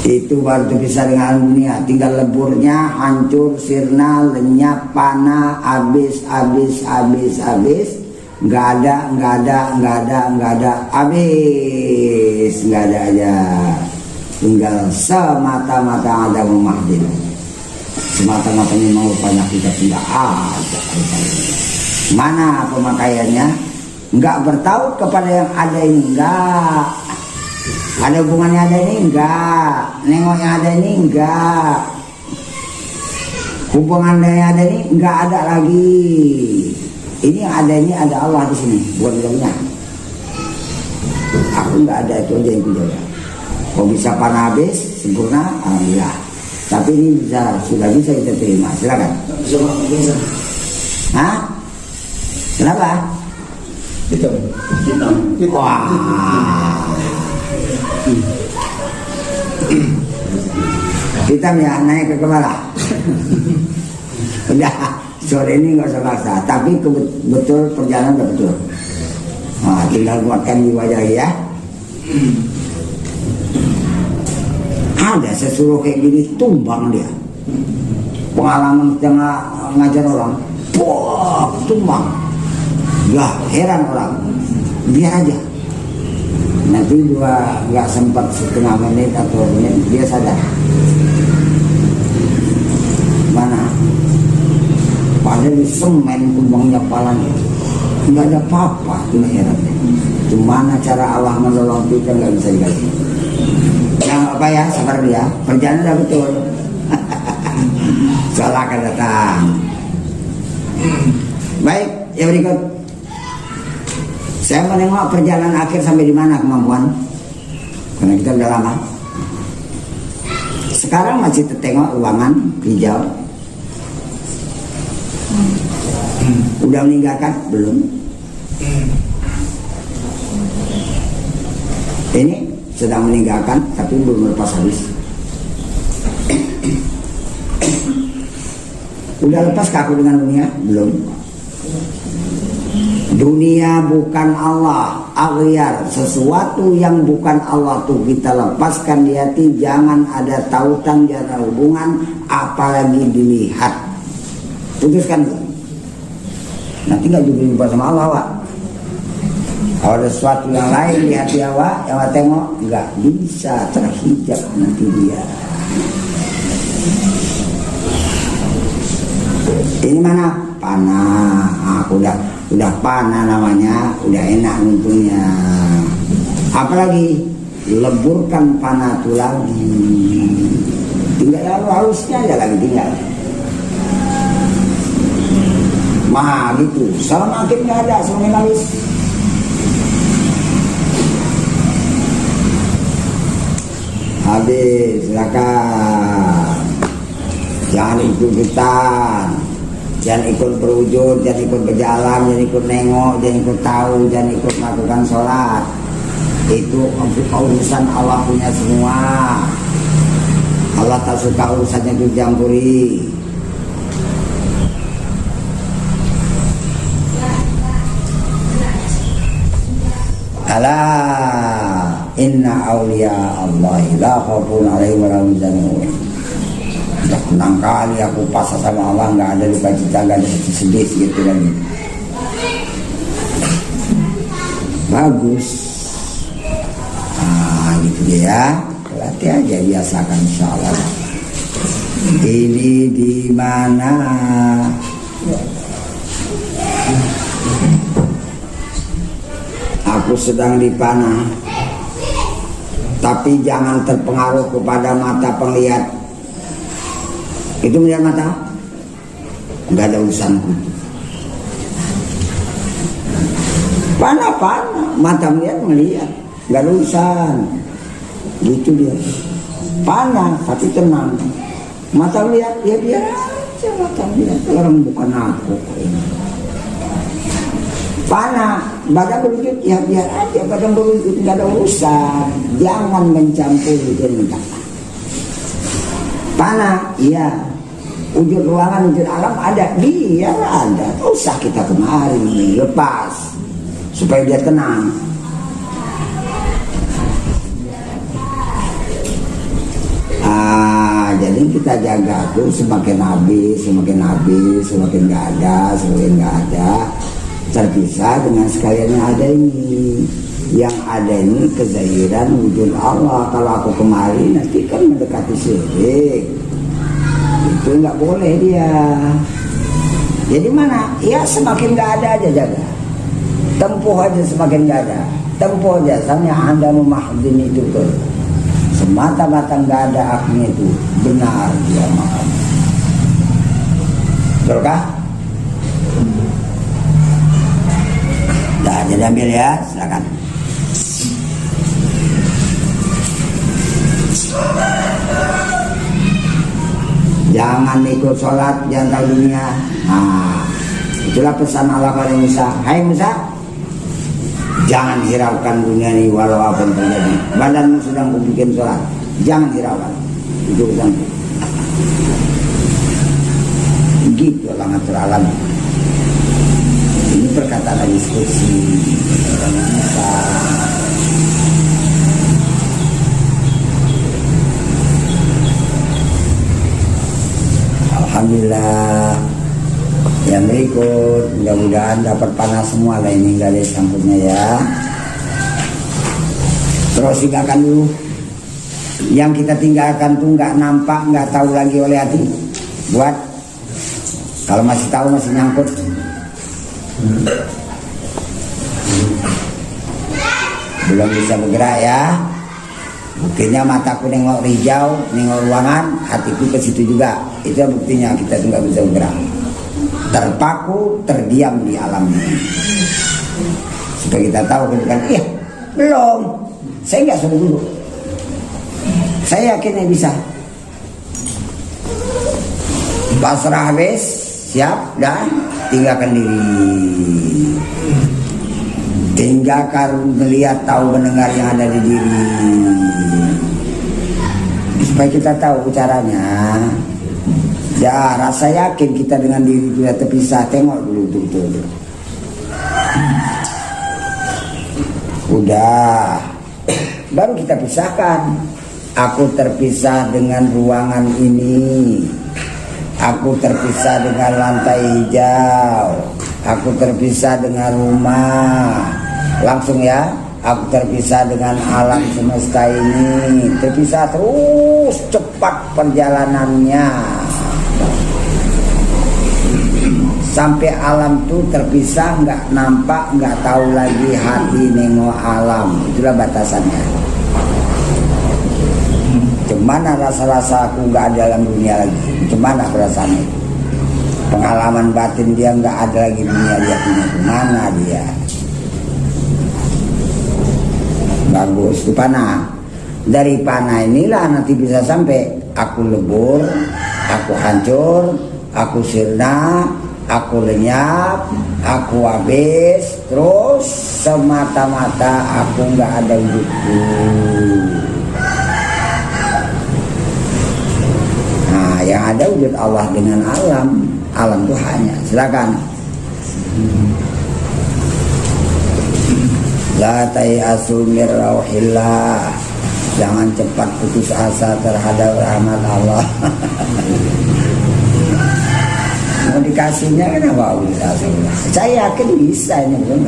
Itu baru terpisah dengan alam dunia. Tinggal leburnya, hancur, sirna, lenyap, panah, habis. Nggak ada, habis, nggak ada aja. Tinggal semata-mata ada Muhammadin. Semata-matanya mau banyak kita tidak ada. Mana pemakaiannya? Nggak bertaut kepada yang ada ini, nggak. Ada hubungannya ada ini, nggak. Nengok yang ada ini, nggak. Hubungan yang ada ini, nggak ada lagi. Ini yang ada ini ada Allah di sini, bukan punya. Aku nggak ada, itu aja yang punya. Kalau bisa panah habis sempurna, alhamdulillah. Tapi ini sudah bisa kita terima. Silakan. Bisa. Hah? Kenapa? Hitam. Wah. Hitam ya, naik ke kepala. Udah. Sore ini nggak usah maksa, tapi betul perjalanan udah betul. Nah, tinggal kuatkan jiwa aja ya. Ada sesuruh kayak gini tumbang dia. Pengalaman kita ngajar orang, wah tumbang. Gak heran orang, dia aja. Nanti juga nggak sempat setengah menit atau menit dia sadar. Mana? Padahal di semen tumbangnya palanya, nggak ada apa-apa. Itu heran. Gimana cara Allah menolong kita nggak bisa dikasih. Yang apa ya, sabar dia. Perjalanan udah betul. Salah akan datang. Baik, yang berikut. Saya menengok perjalanan akhir sampai di mana kemampuan. Karena kita udah lama. Sekarang masih tertengok ruangan hijau. Udah meninggalkan? Belum. Ini sedang meninggalkan tapi belum lepas habis. Udah lepas kaku dengan dunia? Belum. Dunia bukan Allah, aghyar. Sesuatu yang bukan Allah tuh kita lepaskan di hati. Jangan ada tautan, jangan ada hubungan, apalagi dilihat. Putuskan tuh. Nanti nggak jumpa sama Allah, Wak. Kalau ada sesuatu yang lain di hati awak, yang awak tengok, nggak bisa terhijab nanti dia. Ini mana? Panah. Aku udah panah namanya, udah enak untungnya. Apalagi leburkan panah itu lagi. Tinggal halusnya aja lagi tinggal. Nah gitu, semakin nggak ada, semakin habis. Habis, silakan. Jangan ikut-ikutan, jangan ikut berwujud, jangan ikut berjalan, jangan ikut nengok, jangan ikut tahu, jangan ikut melakukan sholat. Itu urusan Allah punya semua. Allah tak suka urusannya dicampuri. Ala inna awliya Allahi la khaufun alaihim wa lahum yahzanun. Udah tenang kali aku pasrah sama Allah, nggak ada luka cita, nggak ada sedih gitu lagi. Bagus. Nah gitu dia ya. Latih aja, biasakan insyaallah. Ini di mana? Aku sedang dipanah, tapi jangan terpengaruh kepada mata penglihat. Itu melihat mata, nggak ada urusanku. Panah, mata melihat, nggak ada urusan. Gitu dia. Panah, tapi tenang. Mata melihat, ya biar aja mata melihat. Orang bukan aku. Panah, badan berwujud, ya biar aja badan berwujud, nggak ada urusan. Jangan mencampuri dengan panah, iya. Wujud ruangan, wujud alam ada, biar ada. Tak usah kita kemari, lepas supaya dia tenang. Jadi kita jaga tuh semakin habis, semakin nggak ada. Terpisah dengan sekalian yang ada ini. Yang ada ini kezahiran wujud Allah. Kalau aku kemari nanti kan mendekati syirik. Itu nggak boleh dia. Jadi mana? Ya semakin nggak ada aja jaga. Tempuh aja semakin nggak ada. Tempuh aja. Soalnya Anda memahdin itu tuh. Semata-mata nggak ada haknya itu. Benar dia makan. Betul kah? Dah, jadi ambil ya, silakan. Jangan ikut sholat, jangan tahu dunia. Nah, itulah pesan Allah kepada Musa. Hai Musa, jangan hiraukan dunia ini walau apa yang terjadi. Badanmu sedang bikin sholat, jangan hiraukan. Itu pesanku. Gitu Allah ngatur alam. Ini perkataan diskusi orang Musa. Alhamdulillah. Yang berikut mudah-mudahan dapat panas semua lah ini garis sambutnya ya. Terus tinggalkan dulu. Yang kita tinggalkan tuh nggak nampak, nggak tahu lagi oleh hati. Buat kalau masih tahu masih nyangkut. Belum bisa bergerak ya. Buktinya mataku nengok hijau, nengok ruangan, hatiku ke situ juga. Itu buktinya kita tuh nggak bisa bergerak. Terpaku, terdiam di alam ini. Supaya kita tahu kan, iya belum. Saya nggak suruh dulu. Saya yakin bisa. Pasrah habis, siap dan tinggalkan diri. Tinggalkan melihat, tahu, mendengar yang ada di diri. Supaya kita tahu caranya. Ya, rasa yakin kita dengan diri kita terpisah. Tengok dulu tuh. Udah. Baru kita pisahkan. Aku terpisah dengan ruangan ini. Aku terpisah dengan lantai hijau. Aku terpisah dengan rumah. Langsung ya. Aku terpisah dengan alam semesta ini. Terpisah terus, cepat perjalanannya. Sampai alam tuh terpisah, nggak nampak, nggak tahu lagi hati nengok alam. Itulah batasannya. Gimana rasa-rasa aku nggak ada dalam dunia lagi? Gimana perasaannya? pengalaman batin dia nggak ada lagi dunia, dia punya kemana dia. Bagus itu panah. Dari panah inilah nanti bisa sampai aku lebur, aku hancur, aku sirna, aku lenyap, aku habis, terus semata-mata aku nggak ada wujudku. Nah, yang ada wujud Allah dengan alam, alam itu hanya. Silakan. La tayasu mir rauhillah. Jangan cepat putus asa terhadap rahmat Allah. Mau dikasihnya kenapa bisa? Saya yakin bisa ini, belum.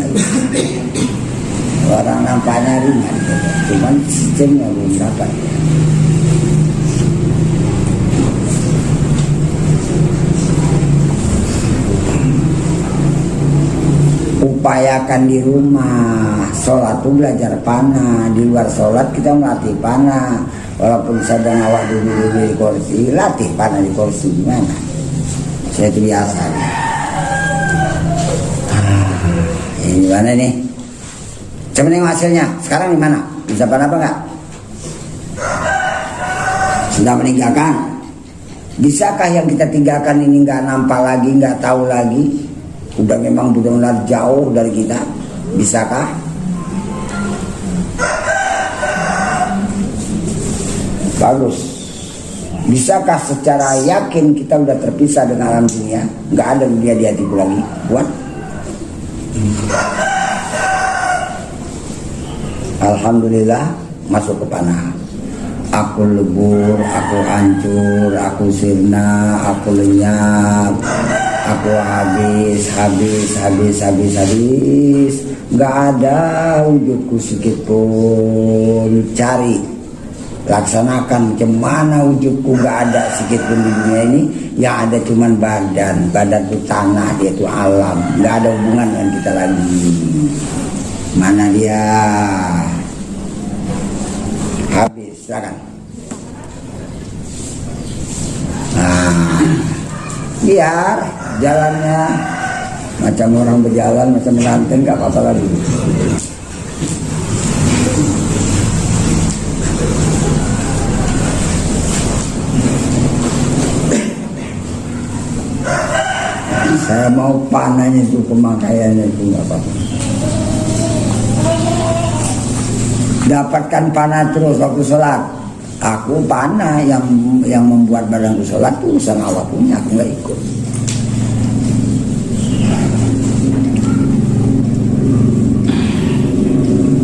Orang nampaknya ringan, cuman sistemnya belum dapat. Upayakan di rumah, sholat itu belajar panah. Di luar sholat kita melatih panah. Walaupun sedang awak dulu di kursi, latih panah di kursi. Gimana? Saya itu biasa. Ini gimana nih? Coba nengok hasilnya. Sekarang di mana? Bisa panah apa enggak? Sudah meninggalkan? Bisakah yang kita tinggalkan ini nggak nampak lagi, nggak tahu lagi? Udah memang benar-benar jauh dari kita. Bisakah? Bagus. Bisakah secara yakin kita udah terpisah dengan alam dunia, nggak ada dunia di hatiku lagi? Buat? Alhamdulillah masuk ke panah. Aku lebur, aku hancur, aku sirna, aku lenyap, aku habis. Nggak ada wujudku sedikit pun. Cari, laksanakan kemana wujudku, nggak ada sedikit pun di dunia ini. Yang ada cuman badan itu tanah, dia itu alam, nggak ada hubungan dengan kita lagi. Mana dia? Habis, silakan. Nah, biar jalannya macam orang berjalan, macam melanteng, nggak apa-apa lagi. Saya mau panahnya itu, pemakaiannya itu nggak apa-apa. Dapatkan panah terus waktu sholat. Aku panah yang membuat badanku sholat itu urusan Allah punya, aku nggak ikut.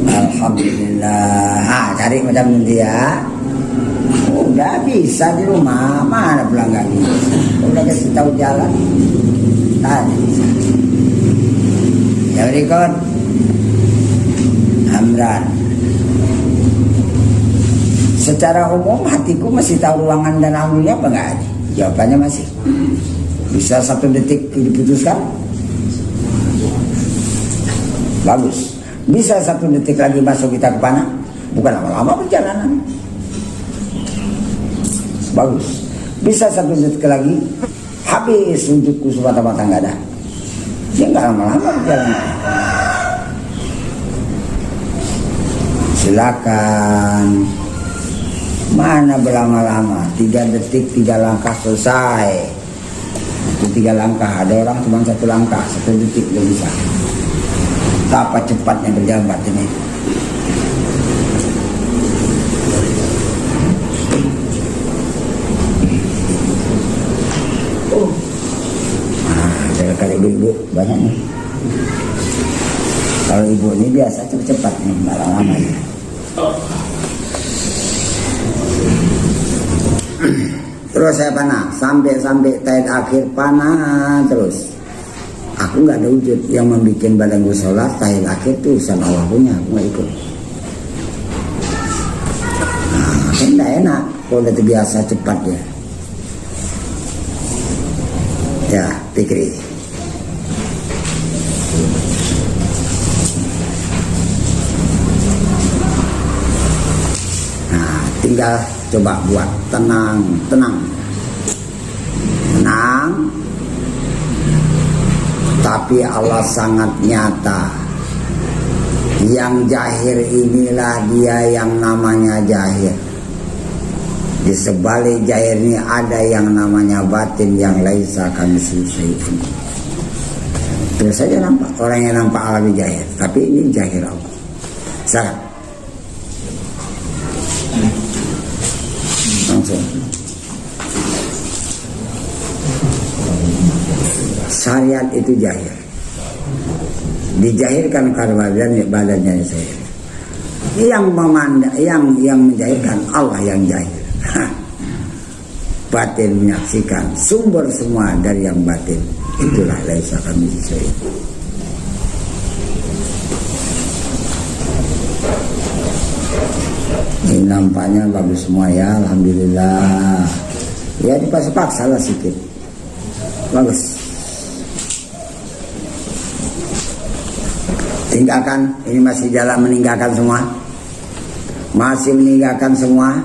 Alhamdulillah. Cari macam nanti ya. Udah bisa di rumah, mana pulang nggak bisa. Udah kasih tahu jalan. Tadi bisa. Ya berikut. Amran. Secara umum hatiku masih tahu ruangan dan anunya apa enggak? Jawabannya masih. Bisa 1 detik diputuskan? Bagus. Bisa 1 detik lagi masuk kita ke panah? Bukan lama-lama perjalanan. Bagus. Bisa 1 detik lagi? Habis wujudku semata-mata enggak ada. Dia enggak lama-lama perjalanan. Silakan. Mana berlama-lama? 3 detik 3 langkah selesai. Itu 3 langkah. Ada orang cuma 1 langkah, 1 detik udah bisa. Betapa cepatnya berjalan batin ini. Ada kali ibu banyak nih. Kalau ibu ini biasa cepat-cepat nih, nggak lama-lama ya. Terus saya panah sampai tahap akhir panah terus. Aku nggak ada wujud yang membuat badanku sholat. Tahap akhir tuh sama Allah punya, aku nggak ikut. Nah, kan nggak enak kalau udah terbiasa cepat ya. Ya, pikir. Nah, tinggal coba buat tenang. Tapi Allah sangat nyata. Yang jahir inilah dia yang namanya jahir. Di sebalik jahir ini ada yang namanya batin yang laisa kamitslihi syai'un. Terus saja nampak orang yang nampak alami jahir, tapi ini jahir Allah. Sekarang langsung syariat itu jahir, dijahirkan karena badannya saya. Yang memandang, yang menjahirkan Allah yang jahir. Batin menyaksikan sumber semua dari yang batin. Itulah laisa kamitslihi syai'un. Ini nampaknya bagus semua ya, alhamdulillah. Ya dipaksa-paksa lah sedikit. Bagus. Tinggalkan, ini masih jalan meninggalkan semua. Masih meninggalkan semua.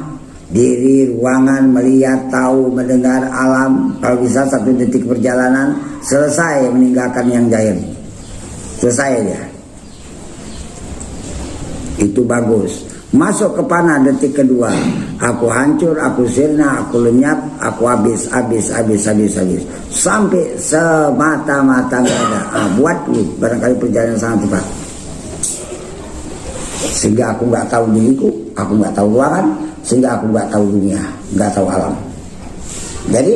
Diri, ruangan, melihat, tahu, mendengar, alam. Kalau bisa 1 detik perjalanan, selesai meninggalkan yang jahil. Selesai dia. Itu bagus. Masuk ke panah detik kedua. Aku hancur, aku sirna, aku lenyap, aku habis. Sampai semata-mata gak ada. Buat barangkali perjalanan sangat cepat. Sehingga aku gak tahu diriku, aku gak tahu ruangan, sehingga aku gak tahu dunia, gak tahu alam. Jadi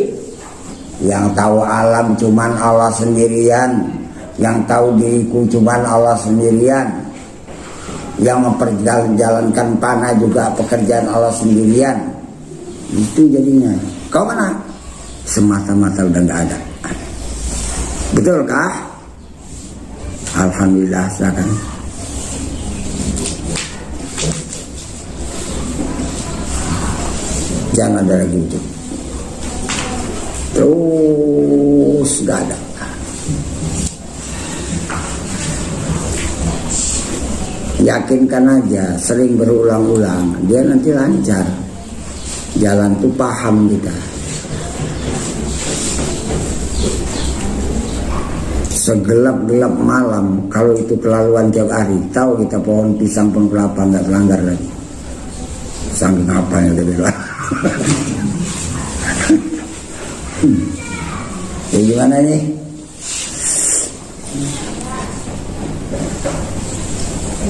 yang tahu alam cuman Allah sendirian, yang tahu diriku cuman Allah sendirian, yang memperjalankan panah juga pekerjaan Allah sendirian. Itu jadinya. Kau mana? Semata-mata udah gak ada. Betulkah? Alhamdulillah, silakan. Jangan ada lagi itu. Terus gak ada. Yakinkan aja, sering berulang-ulang, dia nanti lancar. Jalan tuh paham kita. Segelap-gelap malam, kalau itu kelaluan tiap hari, tahu kita pohon pisang pun kelapa nggak melanggar lagi. Saking apanya udah bilang. Ya gimana nih?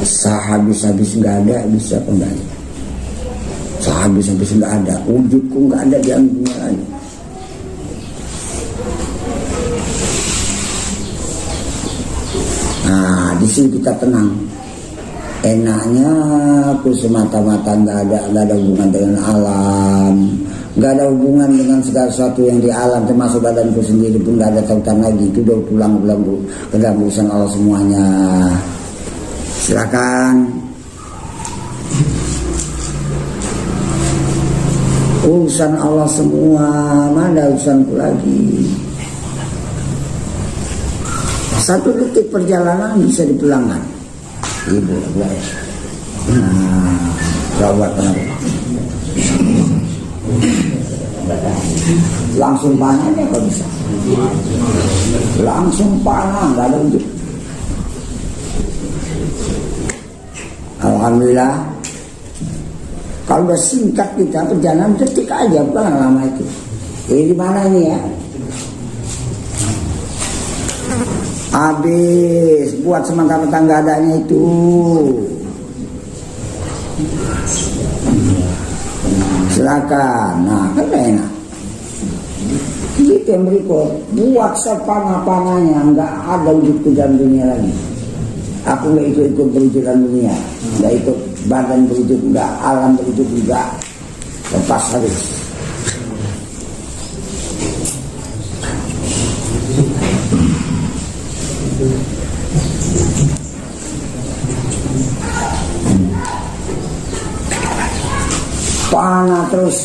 Sehabis-habis nggak ada, bisa kembali. Sehabis-habis nggak ada, wujudku nggak ada di dunia lagi. Nah, di sini kita tenang. Enaknya aku semata-mata nggak ada hubungan dengan alam, nggak ada hubungan dengan segala sesuatu yang di alam, termasuk badanku sendiri pun nggak ada tautan lagi. Itu udah pulang ke dalam urusan Allah semuanya. Silakan. Urusan Allah semua, mana urusanku lagi. 1 detik perjalanan bisa dipulangkan. Ibu, nah, coba kenapa? Langsung panah deh kalau bisa. Langsung panah, nggak ada wujud. Alhamdulillah. Kalau udah singkat kita perjalanan detik aja, bukan lama itu. Di mana ini ya? Habis buat semata-mata nggak adanya itu. Silakan. Nah, kan enak. Gitu yang berikut, buat sepanah-panahnya, nggak ada wujud dalam dunia lagi. Aku nggak ikut berwujud dalam dunia, nggak ikut badan berwujud, nggak alam berwujud juga. Lepas habis. Panah terus.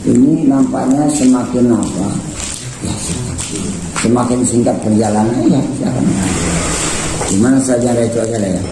Ini nampaknya semakin apa? Semakin singkat perjalanannya ya. Gimana saja itu aja lah ya.